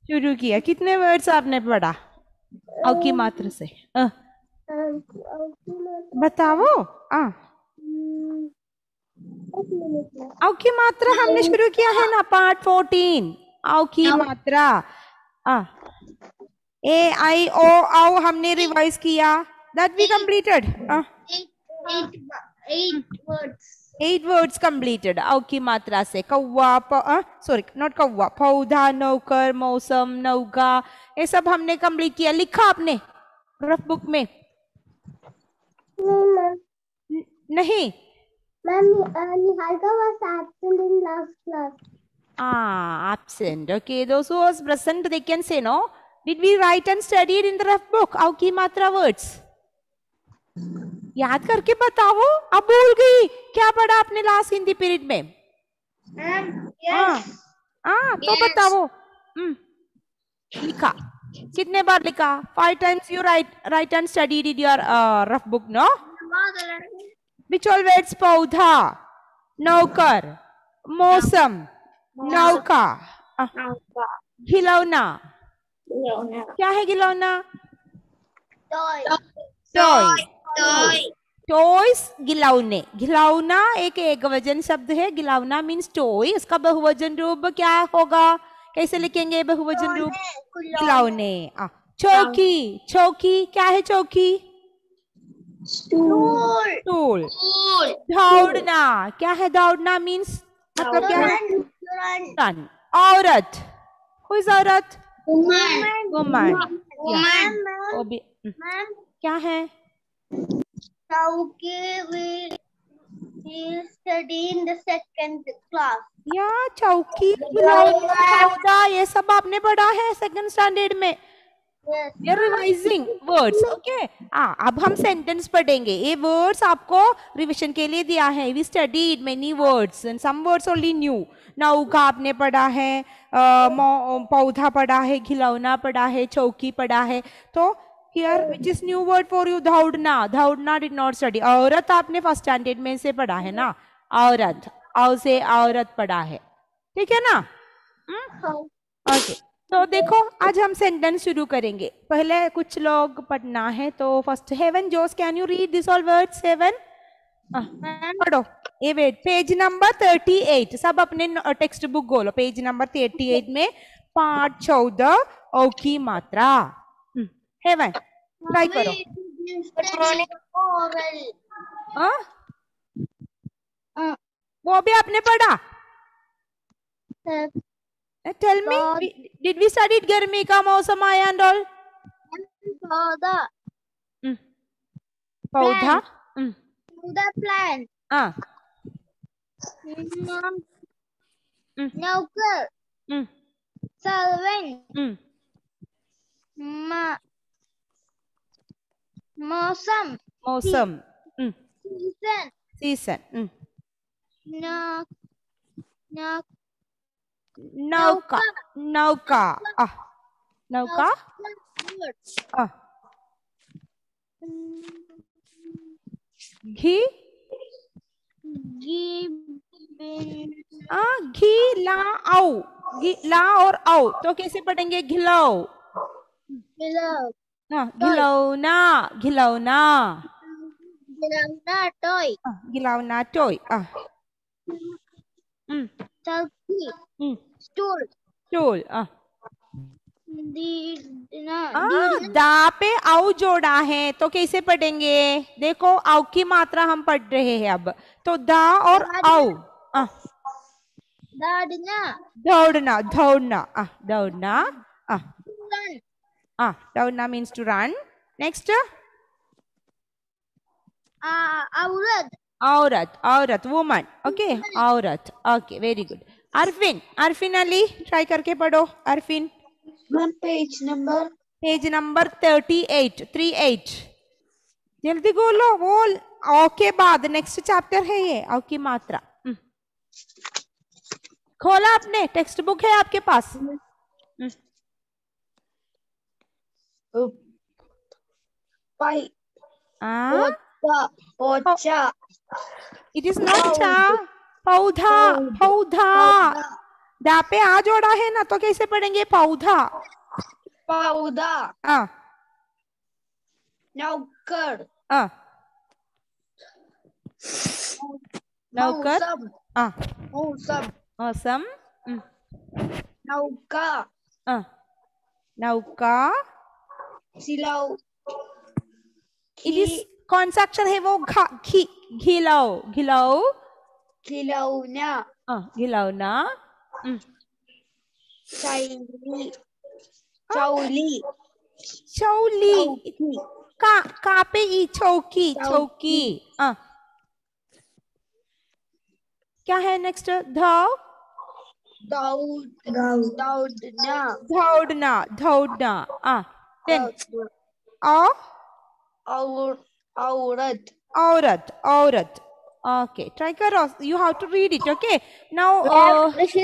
शुरू किया। कितने वर्ड्स आपने पढ़ा औ की मात्रा से? बताओ। औ की मात्रा हमने शुरू किया है ना, पार्ट 14। औ की मात्रा ए आई ओ औ हमने रिवाइज किया। That we completed. 8 words completed औ की मात्रा से। कौवा, सॉरी नॉट कौवा, पौधा, नौकर, मौसम, नौका, ये सब हमने कंप्लीट किया। लिखा आपने रफ बुक में? नहीं absent. Okay, those who was present, they can say no. Did we write and studied in the rough book औ की मात्रा words? याद करके बताओ। अब भूल गई, क्या पढ़ा आपने लास्ट हिंदी पीरियड में? तो बताओ। लिखा कितने बार लिखा? 5 times you write and studied in your rough book, no? Which all words? पौधा, नौकर, मौसम, नौका, खिलौना। क्या है खिलौना? टॉय। टॉयज, गिलौने। गिलौना एक एकवचन शब्द है। गिलौना मीन्स टॉय। उसका बहुवचन रूप क्या होगा? कैसे लिखेंगे बहुवचन रूप? गिलौने। चौकी। चौकी क्या है? चौकी स्टूल। दौड़ना क्या है? दौड़ना मीन्स मतलब क्या है? रन। औरत, हु इज औरत? वुमन। क्या है? Study in the second class. या चौकी, पौधा, ये सब आपने पढ़ा है सेकंड स्टैंडर्ड में। Revising words. ओके, अब हम सेंटेंस पढ़ेंगे। ये वर्ड्स आपको रिविजन के लिए दिया है। We studied many words and some words only new. नौका आपने पढ़ा है, पौधा पढ़ा है, खिलौना पढ़ा है, चौकी पढ़ा है। तो here which is new word for you? दौड़ना। दौड़ना डिड नॉट स्टडी। औरत आपने फर्स्ट स्टैंडर्ड में से पढ़ा है ना, औरत, औ से औरत पढ़ा है। ठीक है ना? ओके, तो देखो आज हम सेंटेंस शुरू करेंगे। पहले कुछ लोग पढ़ना है, तो first Heaven Jose, can you read this all words? Heaven पढ़ो। ये वेट पेज नंबर 38, सब अपने टेक्स्ट बुक खोलो। पेज नंबर 38 में पाठ 14 औ की मात्रा। हेवन ट्राई करो। वो भी आपने पढ़ा? Tell me, did we study गर्मी का मौसम आया and all? पौधा, plant. Nauker. Servant. मौसम। मौसम। सीजन। सीजन। नौका। नौका। नौका। घी। घी ला औ, घी ला और औ, तो कैसे पढ़ेंगे? घिलौ। घिलौना। घिलौना। टॉय। घिलौना टॉय। चौकी। स्टूल। स्टूल। दा पे औ जोड़ा है, तो कैसे पढ़ेंगे? देखो औ की मात्रा हम पढ़ रहे हैं अब, तो दा और औ। दौड़ना। दौड़ना। दौड़ना। दौड़ना मीन्स टू रन। नेक्स्ट औरत। औरत। औरत, वुमन। ओके, औरत। Okay, very good. Arfin, Arfin Ali try करके पढ़ो। अरफिन पेज नंबर 38, 38 जल्दी बोलो। बोल। ओके बाद नेक्स्ट चैप्टर है ये, औ की मात्रा। खोला आपने? टेक्स्ट बुक है आपके पास? पोचा। इट इज नॉट चा। पौधा, पौधा। दा पे आ जोड़ा है ना, तो कैसे पढ़ेंगे? पौधा। पौधा। हाँ नौकर। हाँ, नौकर। मौसम। हाँ, मौसम। मौसम। नौका। हाँ, नौका। सिलाऊ। इट इज कौन सा अक्षर है वो? घा, घी, घिलाओ, घिलाओ। खिलौना। घिलौना। चौली। चौली। चौली। का पे ई, चौकी, चौकी। क्या है नेक्स्ट? धाव, दौड़ना। दौड़ना, दौड़ना। देन औरत। औरत, औरत। Okay, try करो. You have to read it. Okay. Now, wait.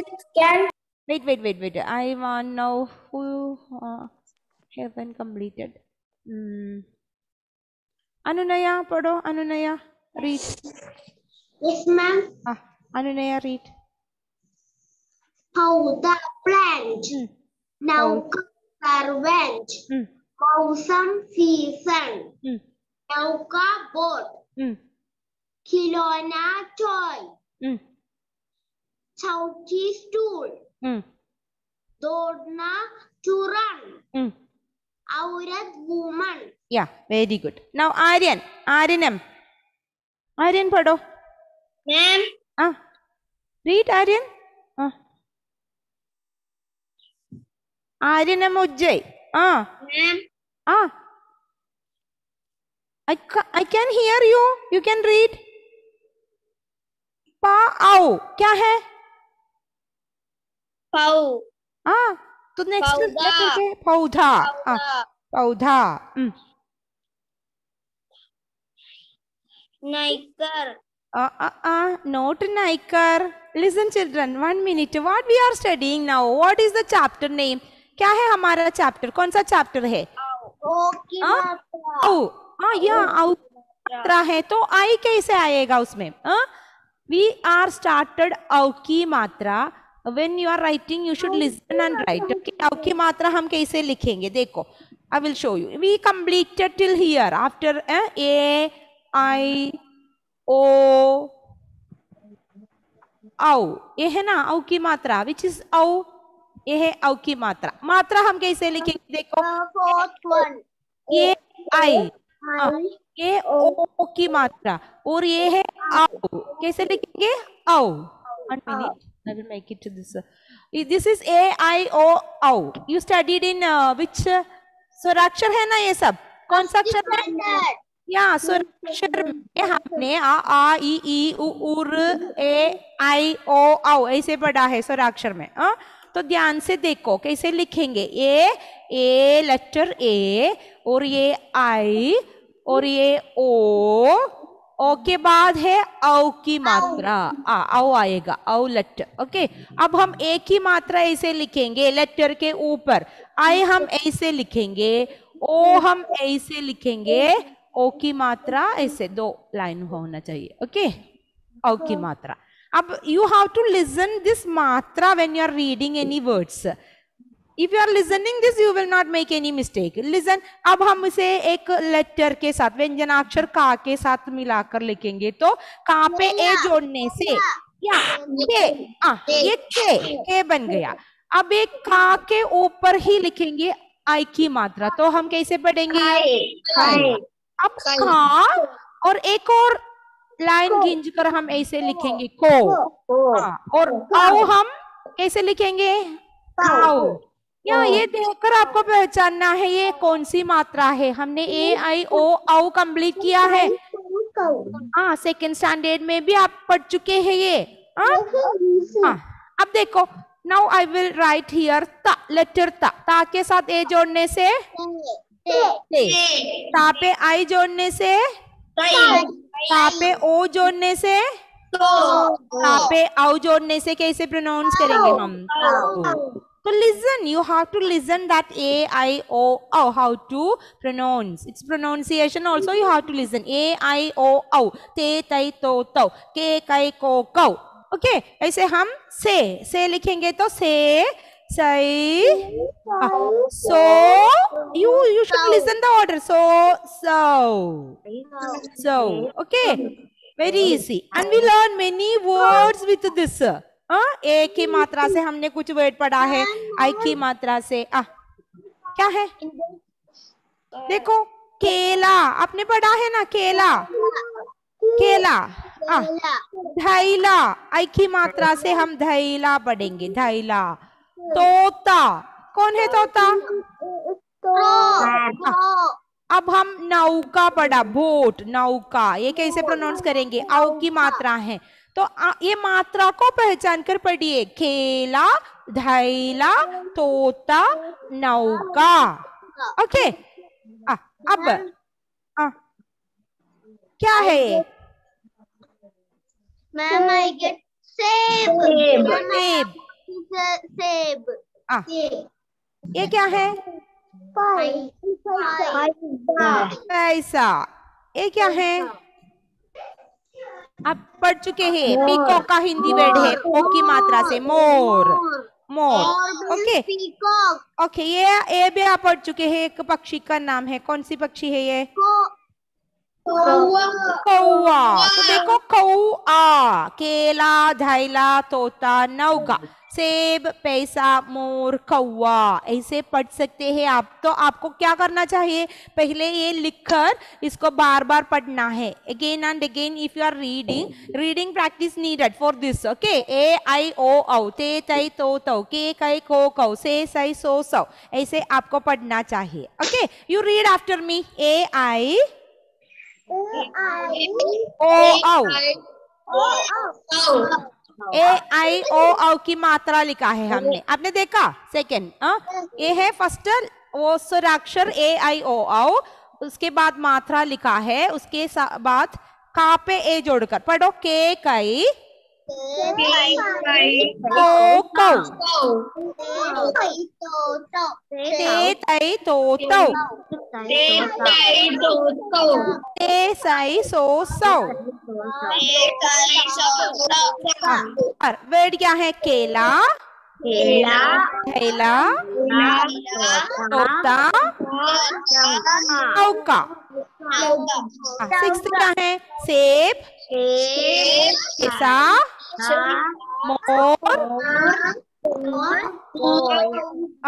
I want know who haven't completed. Anunaya, पढ़ो. Anunaya, read. Yes, ma'am. Anunaya, read. पौधा plant. नौका servant. मौसम season. नौका boat. खिलौना toy. चौकी stool. दौड़ना to run. औरत woman. Yeah, very good. Now Aryan, Aryanam. Aryan पढ़ो. Ma'am. Read Aryan. Aryanam Ujjay. Ma'am. I can hear you. You can read. पा आओ क्या है? पाऊ. तो नेक्स्ट लेटर पे पौधा. पौधा. Naicker. Not Naikar. Listen children, 1 minute. What we are studying now? What is the chapter name? क्या है हमारा चैप्टर? कौन सा चैप्टर है? मात्रा है, तो आई कैसे आएगा उसमें? We are started औ की मात्रा. When you are writing, you should listen and write. Okay, औ की मात्रा हम कैसे लिखेंगे? देखो, I will show you. We completed till here. After A, I, O, औ. ये है ना औ की मात्रा. Which is औ? ये है औ की मात्रा. मात्रा हम कैसे लिखेंगे? देखो, ये आई, ये ओ की मात्रा, और ये है औ. कैसे लिखेंगे? औ. 1 minute. I will make it to this. This is A, I, O, औ. You studied in which? स्वराक्षर है ना ये सब? कौन सा अक्षर है? या स्वराक्षर में हमने आ ई उ उर ए आई ओ औ ऐसे पढ़ा है स्वराक्षर में. तो ध्यान से देखो कैसे लिखेंगे. ए लेटर ए, और ये आई, और ये ओ के बाद है औ की मात्रा. औ आएगा, औ लेटर. ओके, अब हम ए की मात्रा ऐसे लिखेंगे लेटर के ऊपर. आई हम ऐसे लिखेंगे, ओ हम ऐसे लिखेंगे, ओ की मात्रा ऐसे 2 लाइन होना चाहिए. ओके, औ की मात्रा. अब you have to listen this matra when you are reading any words. If you are listening this, you will not make any mistake. Listen. अब हम इसे एक लेटर के साथ, व्यंजनाक्षर का के साथ मिलाकर लिखेंगे. तो का पे ए जोड़ने से या के, ये के बन गया. अब एक का के ऊपर ही लिखेंगे आई की मात्रा. तो हम कैसे पढ़ेंगे? अब का और एक और लाइन खींच कर हम ऐसे लिखेंगे को. और औ हम कैसे लिखेंगे? काऊ. या ये देखकर आपको पहचानना है ये कौन सी मात्रा है. हमने ए आई ओ औ कंप्लीट किया है. सेकेंड स्टैंडर्ड में भी आप पढ़ चुके हैं ये. अब देखो, now I will write here ता, लेटर ता के साथ ए जोड़ने से ता पे आई जोड़ने से, ता पे ओ जोड़ने से, ता पे औ जोड़ने से कैसे प्रोनाउंस करेंगे हम? तो listen, you have to listen that A, I, O, औ, how to pronounce. Its pronunciation also you have to listen. A, I, O, औ, te, tai, to, tau, ke, kai, ko, kau. Okay ऐसे हम से लिखेंगे तो से सही सो you should listen the order so okay very easy and we learn many words with this ए की मात्रा से हमने कुछ वर्ड पढ़ा है आई की मात्रा से क्या है देखो केला आपने पढ़ा है ना केला केला धैला आई की मात्रा से हम धैला पढ़ेंगे धैला तोता कौन है तोता अब हम नौका पढ़ा बोट नौका ये कैसे प्रोनाउंस करेंगे औ की मात्रा है तो ये मात्रा को पहचान कर पढ़िए केला धैला तोता नौका ओके अब क्या है ये मैम आई गेट सेब ये क्या है पैसा ये क्या है आप पढ़ चुके हैं पीकॉक का हिंदी वर्ड है ओ की मात्रा से मोर ओके ओके ये भी आप पढ़ चुके हैं एक पक्षी का नाम है कौन सी पक्षी है ये कौआ तो देखो कौआ केला धैला तोता नौका सेब पैसा मोर कौआ ऐसे पढ़ सकते हैं आप तो आपको क्या करना चाहिए पहले ये लिखकर इसको बार बार पढ़ना है again and again if you are reading practice needed for this okay ए आई ओ औ ते तै तो तौ के कै को कौ से सै सो सौ ऐसे आपको पढ़ना चाहिए okay you read after me ए आई ए आई ओ औ की मात्रा लिखा है हमने आपने देखा सेकेंड ये है फर्स्ट वो स्वराक्षर ए आई ओ औ उसके बाद मात्रा लिखा है उसके बाद का पे ए जोड़कर पढ़ो के कई को कौ ते तै तो तौ ते सै सो सौ वर्ड क्या है केला थैला तोता नौका सिक्स्थ क्या है सेब पैसा मोर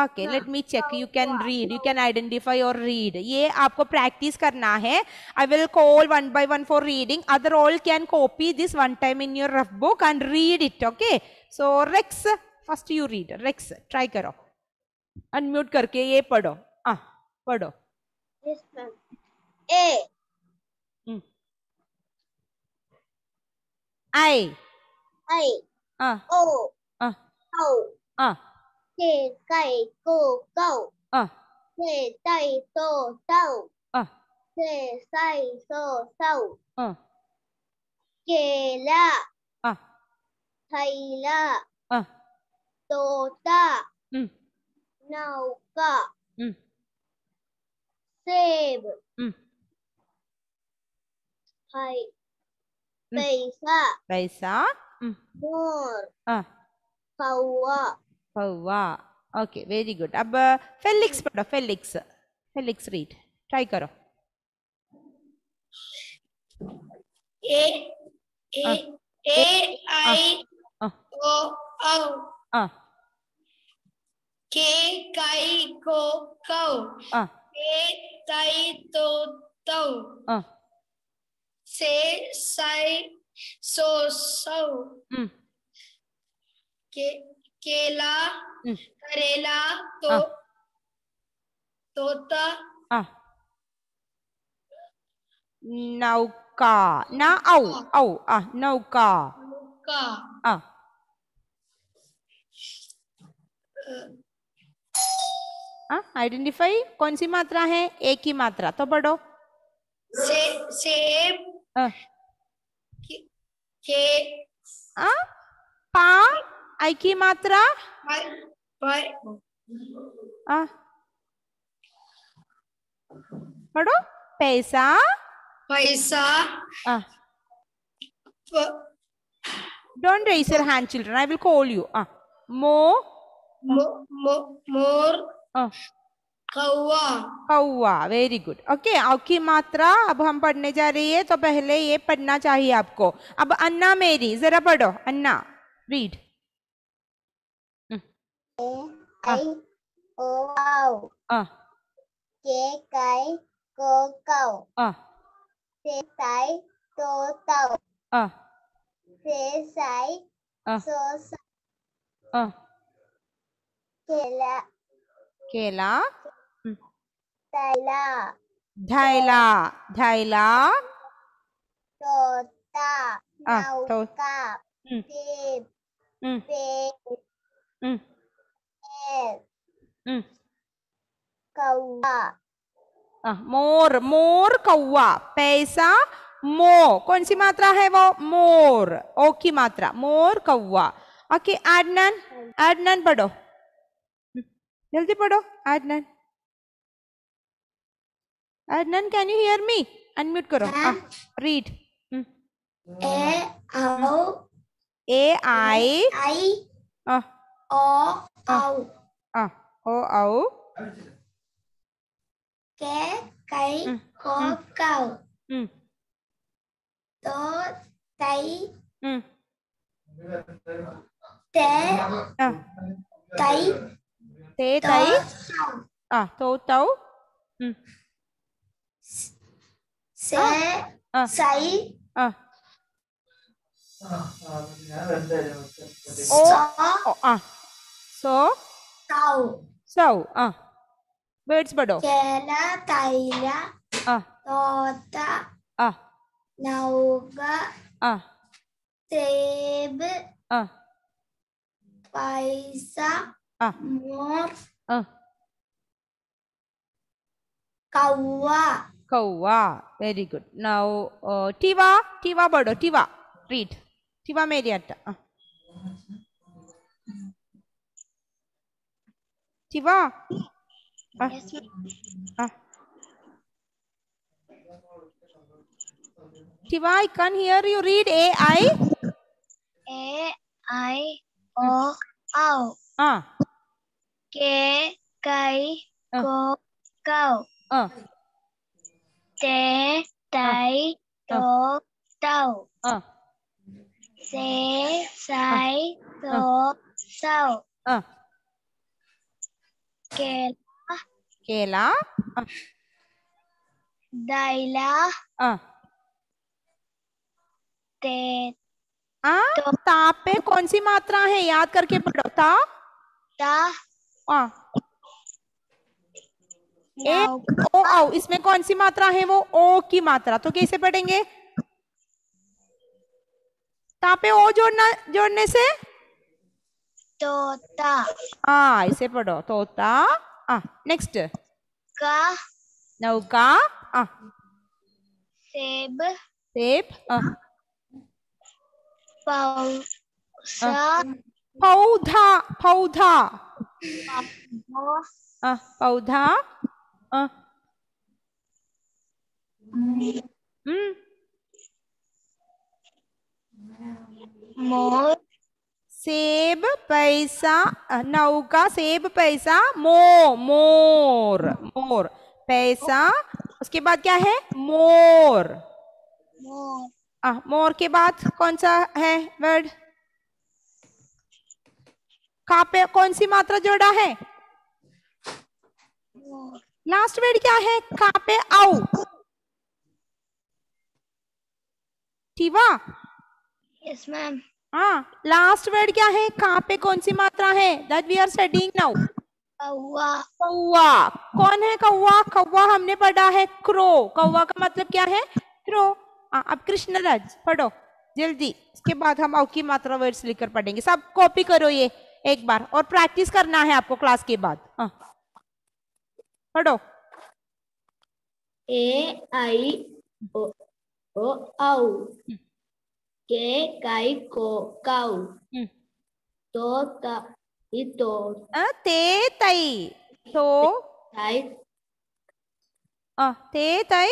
okay let me check you can read you can identify और रीड ये आपको प्रैक्टिस करना है I will call one by one for reading other all can copy this one time in your rough book and read it okay so Rex first you read Rex try करो unmute करके ये पढ़ो पढ़ो ए आई ओ औ के कै को कौ से तै तो तौ से सै सो सौ केला थैला तोता नौका सेब पैसा मोर कौवा ओके वेरी गुड अब फेलिक्स पढ़ो फेलिक्स रीड ट्राई करो ए आई ओ औ के कै को कौ के तै तो तौ से सै सो सौ केला करेला तोता नौका ना औ नौका आइडेंटिफाई कौन सी मात्रा है एक ही मात्रा तो पढ़ो सेब के पा आई की मात्रा पढ़ो पैसा Don't raise your hand, children. I will call you. Mo. मोर कौवा कौवा. Very good. Okay. औ की मात्रा अब हम पढ़ने जा रही है तो पहले ये पढ़ना चाहिए आपको. अब अन्ना मेरी जरा पढ़ो. अन्ना read. I O ao ke kai ko kau se sai to tau se sai so sa kela केला. taila धैला. धैला. tota तो nauka pe pe कौवा मोर. मोर कौवा. पैसा मो. कौन सी मात्रा है वो? मोर. ओ की मात्रा. मोर कौवा. ओके. आदनन. आदनन पढ़ो. जल्दी पढ़ो. Adnan. Adnan can you hear me? Unmute करो. रीड. ए आई ओ औ के कई को कौ तो तई ते तई ते तई तो तौ से सई ओ सो सौ. वर्ड्स पढ़ो. केला तैला तोता नौका सेब पैसा मोर कौवा. कौवा. Very good. नाउ टीवा. टीवा पढ़ो. टीवा रीड. टीवा मेरी अट्टा. टीवा. Tiva, I can't hear you. Read A I O au ke kai ko kau te tai to tau se sai to sau केला. दाइला ते ता पे कौन सी मात्रा है? याद करके पढ़ो. ता ए ओ औ. इसमें कौन सी मात्रा है? वो ओ की मात्रा. तो कैसे पढ़ेंगे? ता पे ओ जोड़ने से तोता. इसे पढ़ो. तोता. नेक्स्ट. का नौका. सेब सेब. पौधा. पौधा. पौधा. मोर सेब पैसा नौका. सेब पैसा मोर. मोर पैसा. उसके बाद क्या है? मोर. मोर के बाद कौन सा है वर्ड? का पे कौन सी मात्रा जोड़ा है? लास्ट वर्ड क्या है? का पे औ. टीवा. Yes ma'am. लास्ट वर्ड क्या है? का पे कौन सी मात्रा है? That we are studying now. कौवा. कौवा. कौन है कौवा? कौवा हमने पढ़ा है क्रो. कौवा का मतलब क्या है? क्रो. अब कृष्णराज पढ़ो जल्दी. इसके बाद हम औ की मात्रा वर्ड्स लिखकर पढ़ेंगे. सब कॉपी करो ये एक बार और प्रैक्टिस करना है आपको क्लास के बाद. पढ़ो. ए आई ओ औ के काई को काउ तो ते तई तो ते तई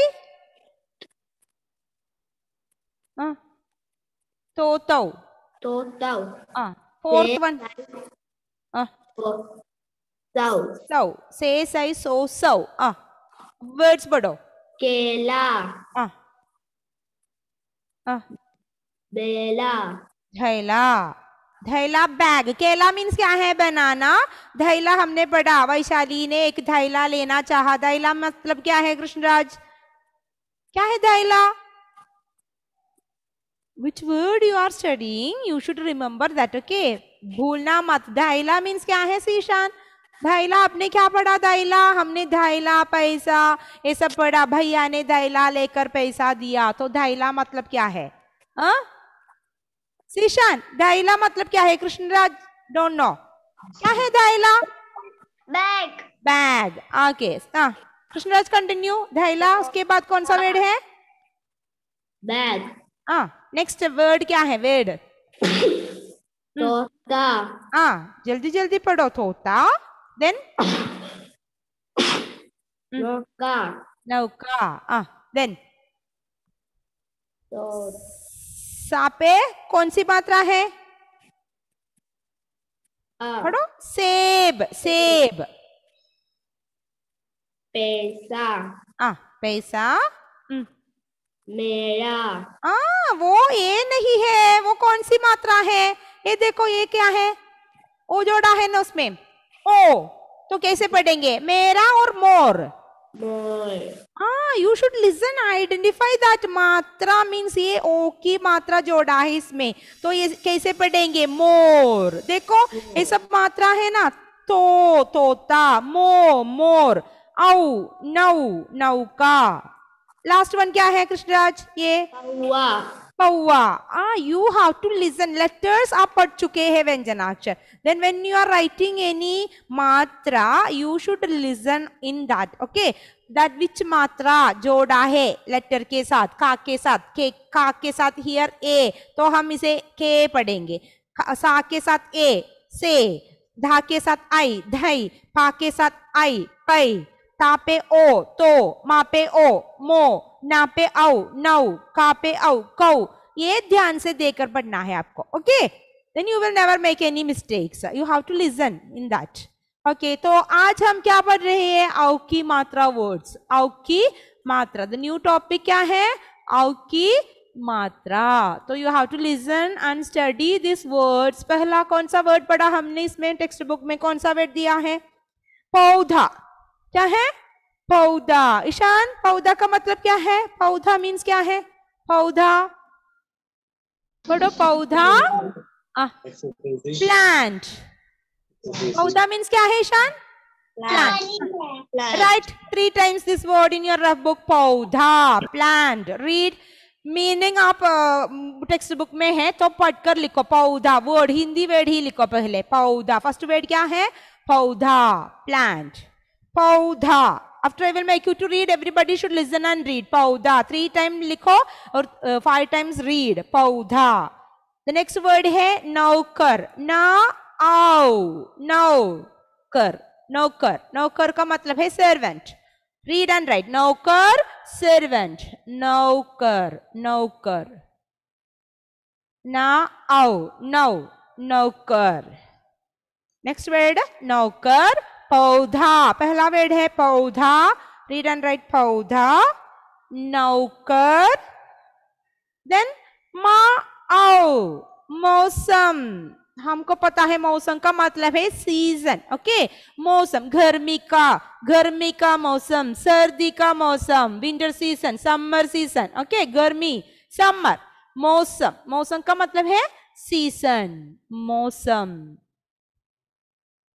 तो तो ताऊ fourth one. ताऊ So, say, say, so. Words पढ़ो. केला बेला धैला. धैला बैग. केला मीन्स क्या है? बनाना. धैला हमने पढ़ा. वैशाली ने एक धैला लेना चाहा. धैला मतलब क्या है कृष्णराज? क्या है धैला? Which word you are studying? You should remember that, okay? भूलना मत. धैला मीन्स क्या है शीशान? धैला आपने क्या पढ़ा? धैला हमने धैला पैसा ये सब पढ़ा. भैया ने धैला लेकर पैसा दिया. तो धैला मतलब क्या है? शीशान धैला मतलब क्या है? Krishnaraj don't know. क्या है धैला? Bag. Bag. Okay. Krishnaraj continue. धैला उसके बाद कौन सा वर्ड है? बैग. नेक्स्ट वर्ड क्या है? वर्ड तोता. जल्दी जल्दी पढ़ो. तोता. देन नौका. नौका. देन तो सा पे कौन सी मात्रा है? पढ़ो. सेब. सेब. पैसा. पैसा. मेरा. वो ये नहीं है. वो कौन सी मात्रा है? ये देखो ये क्या है? ओ जोड़ा है ना उसमें. ओ तो कैसे पढ़ेंगे? मेरा और मोर. You should listen. Identify that. मात्रा मीन्स ये ओ की मात्रा जोड़ा है इसमें. तो ये कैसे पढ़ेंगे? मोर. देखो ये सब मात्रा है ना. तो तोता. मो मोर. औ नौ नौका. लास्ट वन क्या है कृष्णराज? ये कौवा. कौवा. You have to listen. Letters आप पढ़ चुके हैं व्यंजनाक्षर. Then when you are writing any मात्रा you should listen in that. Okay. That which मात्रा जोड़ा है लेटर के साथ. का के साथ. के का के साथ हियर ए. तो हम इसे के पढ़ेंगे. सा के साथ ए से. धा के साथ आई धई. पा के साथ आई पई. ता पे ओ तो. मा पे ओ मो. ना पे औ नौ. का पे औ कौ. ये ध्यान से देकर पढ़ना है आपको. Okay. Then you will never make any mistakes. You have to listen in that. Okay. तो आज हम क्या पढ़ रहे हैं? औ की मात्रा वर्ड्स. औ की मात्रा. द न्यू टॉपिक क्या है? औ की मात्रा. तो you have to listen and study this words. पहला कौन सा वर्ड पढ़ा हमने इसमें? टेक्स्ट बुक में कौन सा वर्ड दिया है? पौधा. क्या है? पौधा. ईशान पौधा का मतलब क्या है? पौधा मीन्स क्या है? पौधा पढ़ो. पौधा. प्लांट. पौधा मीन्स क्या है Ishaan? Plant. Right 3 times this word in your rough book. पौधा. प्लांट. Read meaning. आप टेक्स्ट बुक में है तो पढ़कर लिखो. पौधा. वर्ड हिंदी वर्ड ही लिखो पहले. पौधा. फर्स्ट वर्ड क्या है? पौधा. प्लांट. पौधा. After I will make you to read. Everybody should listen and read. पौधा. 3 times लिखो और 5 times read. पौधा. The next word है नौकर. ना आओ. नौकर. नौकर. नौकर का मतलब है servant. Read and write. नौकर servant. नौकर. नौकर. ना आओ. नौ. नौकर. Next word नौकर. पौधा. पहला वर्ड है पौधा. Read and right. पौधा. नौकर. देन मा आओ. मौसम. हमको पता है मौसम का मतलब है सीजन. ओके. मौसम. गर्मी का मौसम. सर्दी का मौसम. Winter season. Summer season. Okay. गर्मी समर. मौसम. मौसम का मतलब है सीजन. मौसम.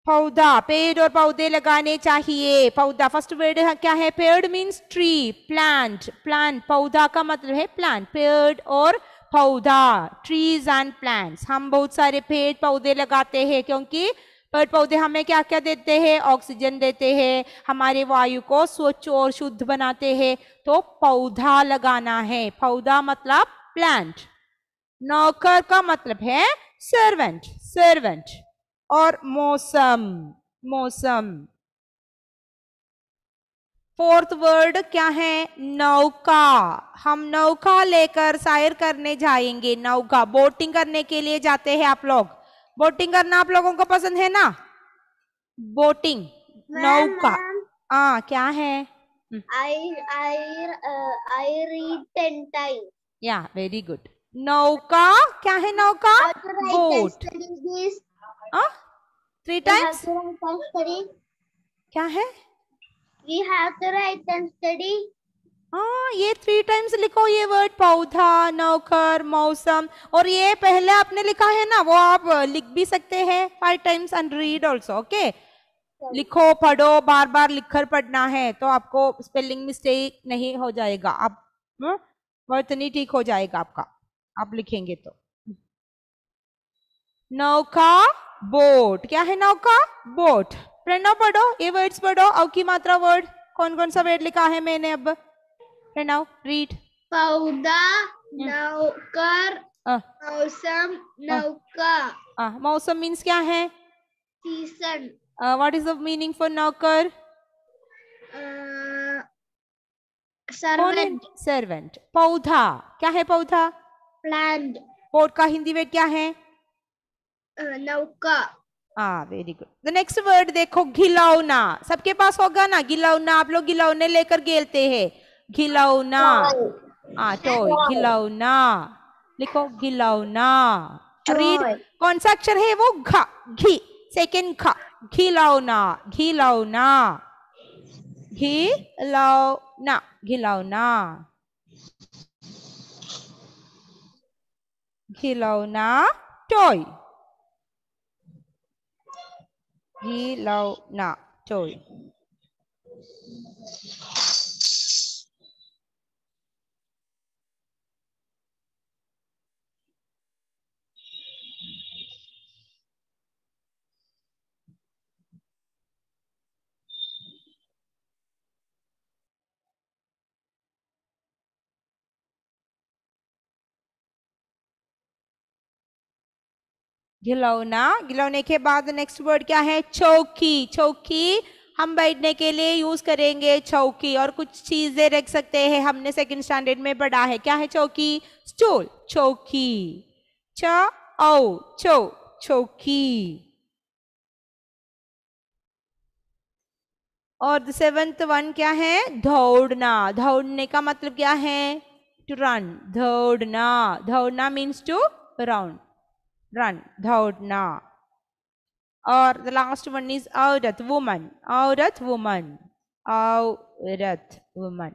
पौधा. पेड़ और पौधे लगाने चाहिए. पौधा. फर्स्ट वर्ड क्या है? पेड़ मीन्स ट्री. प्लांट. प्लांट. पौधा का मतलब है प्लांट. पेड़ और पौधा. Trees and plants. हम बहुत सारे पेड़ पौधे लगाते हैं क्योंकि पेड़ पौधे हमें क्या क्या देते हैं? ऑक्सीजन देते हैं. हमारे वायु को स्वच्छ और शुद्ध बनाते हैं. तो पौधा लगाना है. पौधा मतलब प्लांट. नौकर का मतलब है सर्वेंट. सर्वेंट. और मौसम. मौसम. फोर्थ वर्ड क्या है? नौका। हम नौका लेकर सैर करने जाएंगे। नौका, बोटिंग करने के लिए जाते हैं आप लोग। बोटिंग करना आप लोगों को पसंद है ना? बोटिंग, नौका। हाँ, क्या है? I read 10 times. या, वेरी गुड। नौका क्या है? नौका, बोट। 3 times क्या है? We have to write and study. हाँ, ये 3 times लिखो ये वर्ड, पौधा, नौकर, मौसम। और ये पहले आपने लिखा है ना, वो आप लिख भी सकते हैं 5 times and read also. Okay, लिखो, पढ़ो, बार बार लिखकर पढ़ना है, तो आपको स्पेलिंग मिस्टेक नहीं हो जाएगा। आप वर्ड नहीं ठीक हो जाएगा आपका, आप लिखेंगे तो। नौका, बोट। क्या है? नौका, बोट। प्रणव पढ़ो, ये वर्ड्स पढ़ो। औ की मात्रा वर्ड, कौन कौन सा वर्ड लिखा है मैंने अब? प्रणव, रीड। पौधा, नौकर, मौसम, नौका। मौसम मीन्स क्या है? Season. What is the meaning for नौकर? सर्वेंट। सर्वेंट। पौधा, क्या है? पौधा, प्लांट। बोट का हिंदी वर्ड क्या है? नौका। Very good. The next word देखो, घिलौना। सबके पास होगा ना घिलौना, आप लोग घिलौने लेकर खेलते हैं। घिलौना, टॉय, घिलौना। लिखो, घिलौना। रीड, कौन सा अक्षर है वो? घ, घी, सेकेंड ख। घिलौना, घिलौना, घिलौना, घिलौना, घिलौना, टॉय, घिलौना, टॉय। घिलौना। घिलौने के बाद नेक्स्ट वर्ड क्या है? चौकी। चौकी हम बैठने के लिए यूज करेंगे, चौकी। और कुछ चीजें रख सकते हैं, हमने सेकंड स्टैंडर्ड में पढ़ा है। क्या है? चौकी, स्टूल, चौकी। चौकी। और 7th वन क्या है? दौड़ना। दौड़ने का मतलब क्या है? To run. दौड़ना, दौड़ना मीन्स टू रन, दौड़ना। और द लास्ट वन इज औरत, वुमन। औरत, वुमन, औरत, वुमन,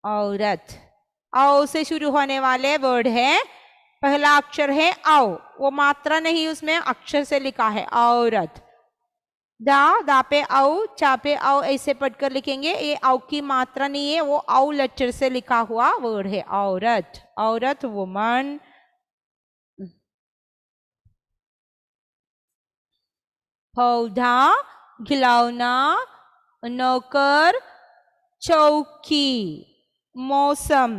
औरत। औ से शुरू होने वाले वर्ड है, पहला अक्षर है औ, वो मात्रा नहीं, उसमें अक्षर से लिखा है औरत। दा पे औ, चा पे औ, ऐसे पढ़कर लिखेंगे। ये औ की मात्रा नहीं है, वो औ लेटर से लिखा हुआ वर्ड है, औरत। औरत, वुमन। पौधा, खिलौना, नौकर, चौकी, मौसम।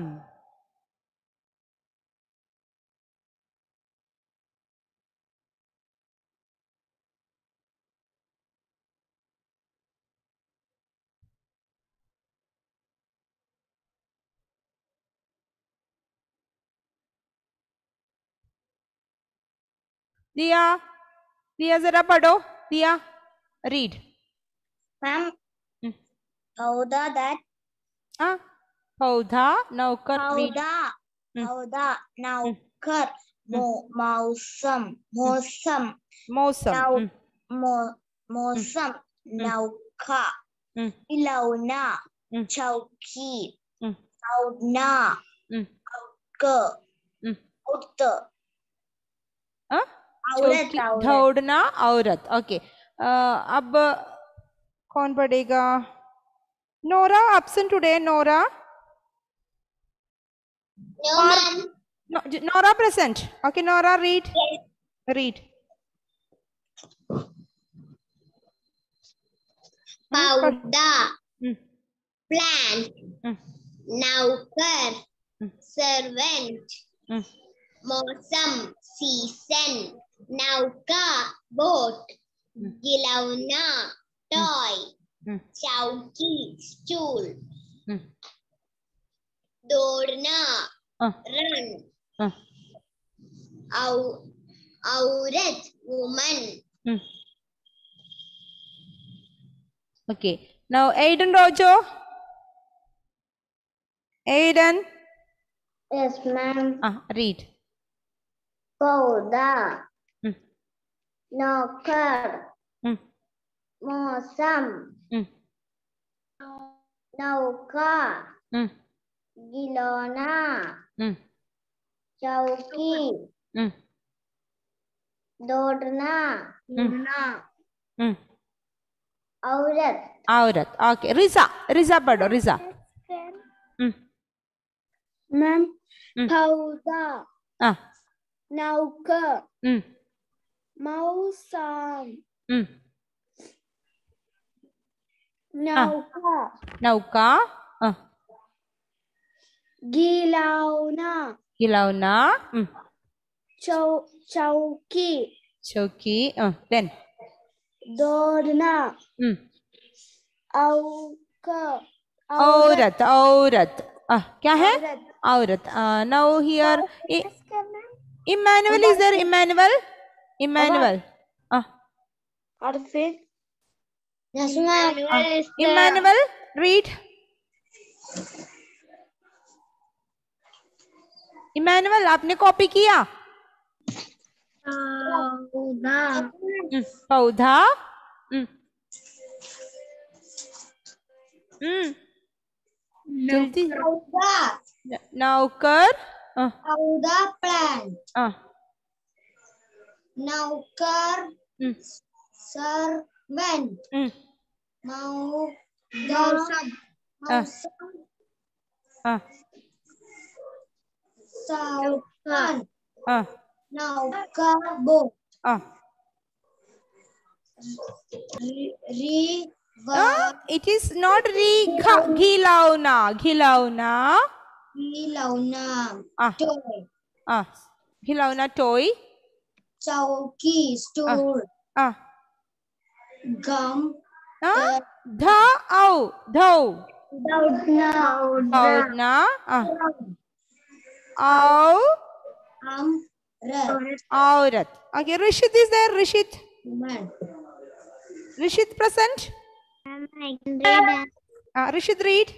दिया, दिया जरा पढ़ो। दिया, रीड। मैम, पौधा, दैट। पौधा, नौकर, रीड। पौधा, नौकर, मौसम, मौसम, मौसम, मौसम, नौका, खिलौना, चौकी, दौड़ना, औरत, दौड़ना, औरत। ओके, अब कौन पढ़ेगा? Nora absent today. Nora? No, ma'am. Nora present. Okay, Nora, read. Yes. Read. Powder, plant, नौकर, servant, मौसम, season, नौका, boat, खिलौना, toy, चौकी stool, हम्म, दौड़ना run, औरत woman. Okay. Now Aiden Rojo. Aiden. Yes, ma'am. Read. पौधा, नौकर, मौसम, नौका, गिलौना, चौकी, दौड़ना, औरत. औरत. Okay. Riza. Riza पढ़ो. Riza. मैम पौधा, नौकर, मौसम, नौका, नौका. गिलौना, गिलौना. चौकी, चौकी. Then. दौड़ना, औरत. औरत. क्या है? औरत. Now here Emmanuel is there. Emmanuel. Emmanuel. और फिर yes, ma'am. Emmanuel, read. Emmanuel, आपने कॉपी किया? पौधा, पौधा. जल्दी. नौकर. पौधा plant. नौकर servant. मौसम साउथर्न. नौका boat. It is not ghilawna. Ghilawna. गिलौना toy. Ghilawna toy. चौकी stool. गम दौड़ना. औरत. Okay, Rishit is there. Rishit. Rishit present. Rishit read.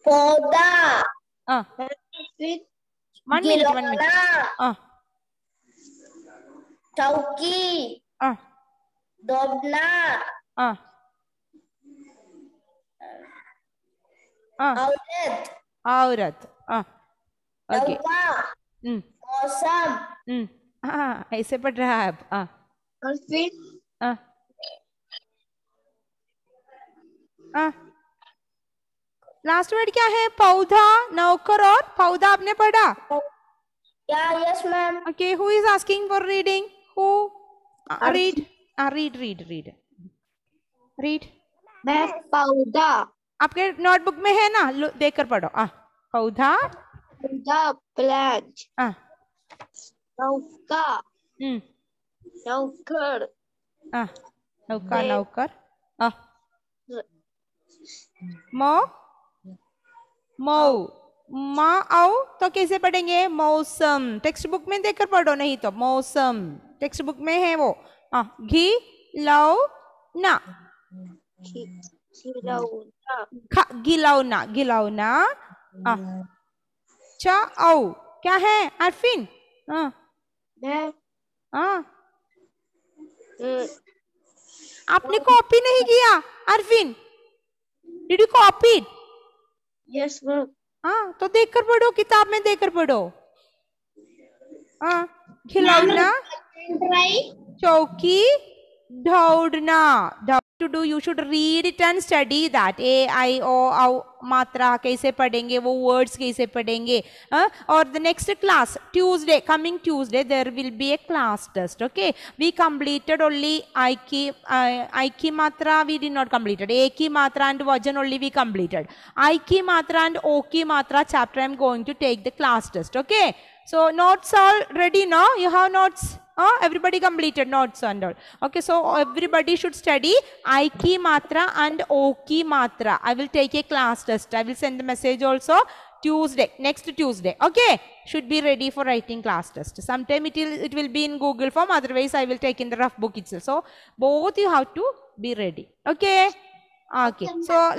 पौधा, 1 minute. 1 minute. चौकी, दौड़ना, औरत, औरत. Okay. मौसम. ऐसे पढ़ रहा है अब. और फिर लास्ट वर्ड क्या है? पौधा, नौकर और पौधा आपने पढ़ा? Yes ma'am. Okay, who is asking for reading? Who? Read. Read. मैं पौधा, आपके नोटबुक में है ना? देखकर पढ़ो. पौधा. प्लांट. नौका, नौकर. नौकर. आओ तो कैसे पढ़ेंगे? मौसम. टेक्स्ट बुक में देखकर पढ़ो, नहीं तो मौसम टेक्स्ट बुक में है वो. गिलौना. क्या है अरफिन? आपने कॉपी नहीं किया Arfin? Did you copy? Yes ma'am. तो देखकर पढ़ो, किताब में देखकर पढ़ो. खिलौना, चौकी, दौड़ना. to do, you should read it and study that. A, I, O, मात्रा कैसे पढ़ेंगे, वो words कैसे पढ़ेंगे. और the next class, Tuesday, coming Tuesday, there will be a class test. Okay, we completed only I की मात्रा we did not completed. A की मात्रा and vajan only we completed. I की मात्रा and O की मात्रा chapter I am going to take the class test. Okay, so notes all ready now? You have notes? Everybody completed notes and all. Okay, so everybody should study I ki matra and O ki matra. I will take a class test. I will send the message also Tuesday, next Tuesday. Okay, should be ready for writing class test. Sometime it will be in Google form. Otherwise, I will take in the rough book itself. So both you have to be ready. Okay. Okay. So